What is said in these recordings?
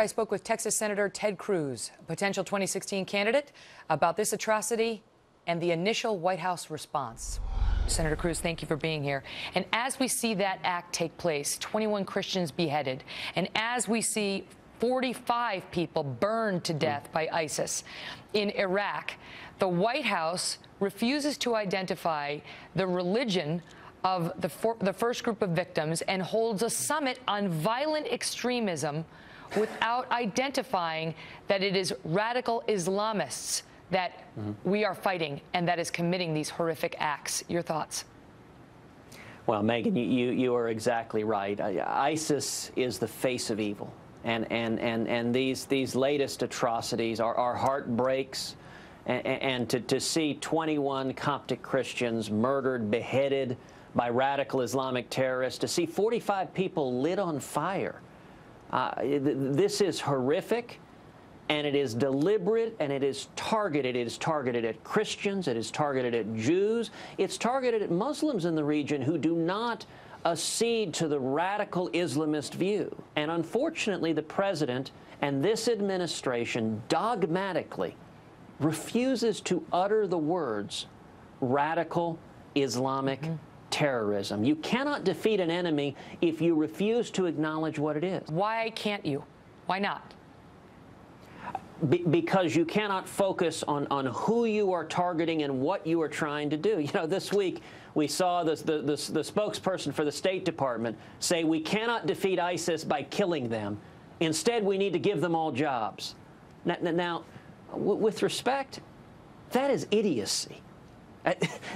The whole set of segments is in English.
I spoke with Texas Senator Ted Cruz, a potential 2016 candidate, about this atrocity and the initial White House response. Senator Cruz, thank you for being here. And as we see that act take place, 21 Christians beheaded, and as we see 45 people burned to death by ISIS in Iraq, the White House refuses to identify the religion of the first group of victims and holds a summit on violent extremism without identifying that it is radical Islamists that we are fighting and that is committing these horrific acts. Your thoughts? Well, Megyn, you are exactly right. ISIS is the face of evil. And these latest atrocities, our heart breaks. And to see 21 Coptic Christians murdered, beheaded by radical Islamic terrorists, to see 45 people lit on fire, this is horrific, and it is deliberate, and it is targeted. It is targeted at Christians. It is targeted at Jews. It's targeted at Muslims in the region who do not accede to the radical Islamist view. And unfortunately, the president and this administration dogmatically refuses to utter the words radical Islamic terrorism. You cannot defeat an enemy if you refuse to acknowledge what it is. Why can't you? Why not? Because you cannot focus on who you are targeting and what you are trying to do. You know, this week we saw the spokesperson for the State Department say we cannot defeat ISIS by killing them. Instead, we need to give them all jobs. Now, with respect, that is idiocy.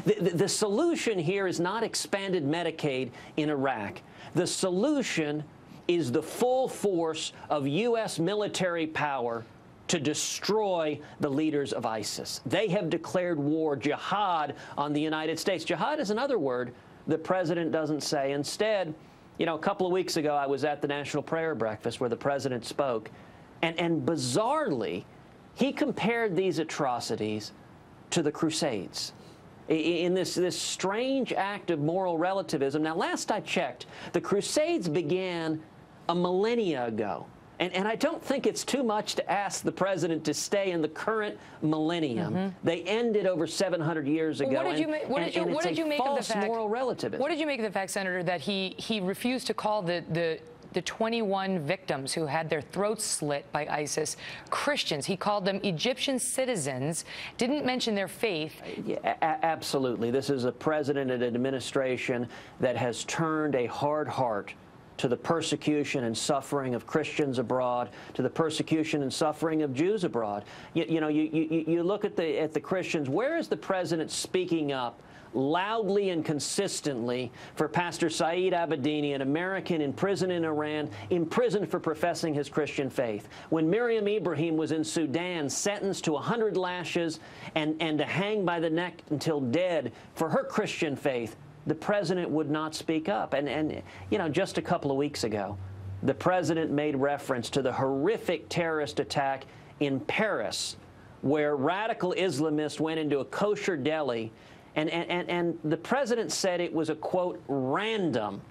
The solution here is not expanded Medicaid in Iraq. The solution is the full force of U.S. military power to destroy the leaders of ISIS. They have declared war, jihad, on the United States. Jihad is another word the president doesn't say. Instead, you know, a couple of weeks ago, I was at the National Prayer Breakfast where the president spoke, and bizarrely, he compared these atrocities to the Crusades in this strange act of moral relativism. Now, last I checked, the Crusades began a millennia ago. And I don't think it's too much to ask the president to stay in the current millennium. They ended over 700 years ago. What did you make of the fact? Moral relativism. What did you make of the fact, Senator, that he refused to call the 21 victims who had their throats slit by ISIS Christians? He called them Egyptian citizens, didn't mention their faith. Yeah, absolutely. This is a president and an administration that has turned a hard heart to the persecution and suffering of Christians abroad, to the persecution and suffering of Jews abroad. You look at the Christians. Where is the president speaking up loudly and consistently for Pastor Saeed Abedini, an American in prison in Iran, imprisoned for professing his Christian faith? When Miriam Ibrahim was in Sudan, sentenced to 100 lashes and to hang by the neck until dead for her Christian faith, the president would not speak up. And you know, just a couple of weeks ago, the president made reference to the horrific terrorist attack in Paris, where radical Islamists went into a kosher deli, and the president said it was a, quote, random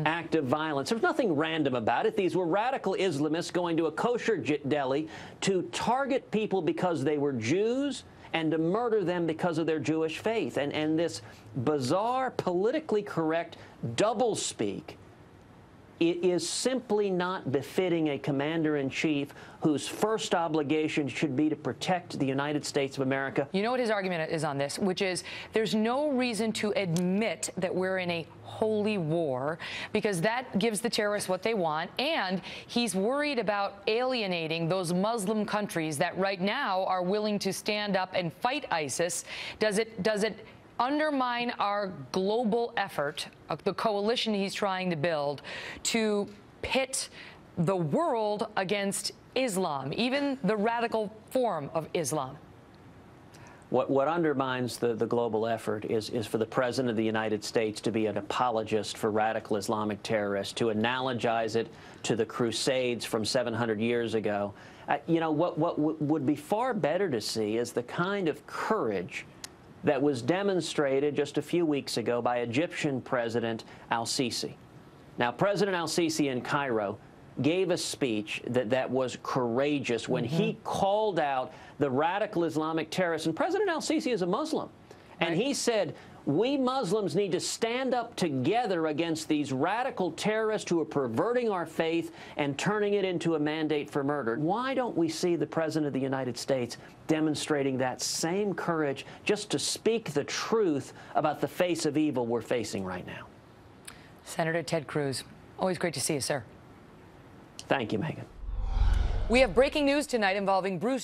act of violence. There's nothing random about it. These were radical Islamists going to a kosher deli to target people because they were Jews and to murder them because of their Jewish faith. And this bizarre, politically correct doublespeak, it is simply not befitting a commander-in-chief whose first obligation should be to protect the United States of America. You know what his argument is on this, which is there's no reason to admit that we're in a holy war because that gives the terrorists what they want, and he's worried about alienating those Muslim countries that right now are willing to stand up and fight ISIS. Does it undermine our global effort, the coalition he's trying to build, to pit the world against Islam, even the radical form of Islam? What undermines the global effort is for the President of the United States to be an apologist for radical Islamic terrorists, to analogize it to the Crusades from 700 years ago. You know, what would be far better to see is the kind of courage that was demonstrated just a few weeks ago by Egyptian President al-Sisi. Now, President al-Sisi in Cairo gave a speech that was courageous when he called out the radical Islamic terrorists. And President al-Sisi is a Muslim. And he said, we Muslims need to stand up together against these radical terrorists who are perverting our faith and turning it into a mandate for murder. Why don't we see the President of the United States demonstrating that same courage just to speak the truth about the face of evil we're facing right now? Senator Ted Cruz, always great to see you, sir. Thank you, Megyn. We have breaking news tonight involving Bruce